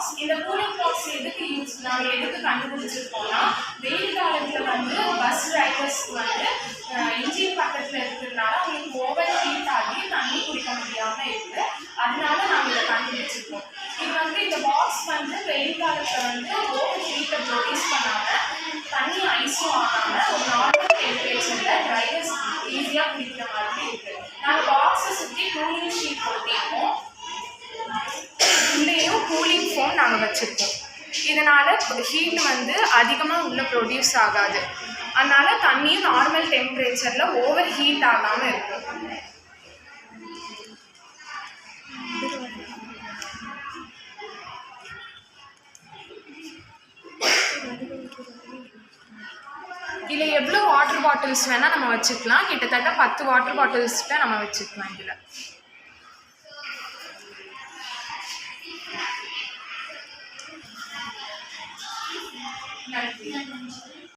Box. இந்த cooling box எதுக்கு நாங்கள் எதுக்கு கண்டுபிடிச்சிருக்கோம்னா, வெயில் காலத்தில் வந்து பஸ் டிரைவர்ஸ்க்கு வந்து இன்ஜின் பக்கத்தில் இருக்கிறதுனால அவங்களுக்கு ஓவர் ஹீட் ஆகி தண்ணி குடிக்க முடியாமல் இருக்குது. அதனால நாங்கள் இதை கண்டுபிடிச்சிருக்கோம். இது வந்து இந்த பாக்ஸ் வந்து வெயில் காலத்தில் வந்து ஓவர் ஹீட்டை ப்ரொடியூஸ் பண்ணாமல் தண்ணி ஐஸும் ஆகாமல் ஒரு நார்மல் டெம்பரேச்சரில் டிரைவர்ஸ் ஈஸியாக குடிக்கிற மாதிரி இருக்குது. நாங்கள் பாக்ஸை சுற்றி கூலிங் ஷீட் போட்டிருக்கோம். உள்ளேயும் கூலிங் ஃபோன் நாங்கள் வச்சுருக்கோம். இதனால் ஹீட் வந்து அதிகமாக உள்ளே ப்ரொடியூஸ் ஆகாது. அதனால் தண்ணியும் நார்மல் டெம்பரேச்சரில் ஓவர் ஹீட் ஆகாமல் இருக்கும். இதில் எவ்வளோ வாட்டர் பாட்டில்ஸ் வேணால் நம்ம வச்சுக்கலாம். கிட்டத்தட்ட 10 வாட்டர் பாட்டில்ஸ்கிட்ட நம்ம வச்சுக்கலாம் இதில்.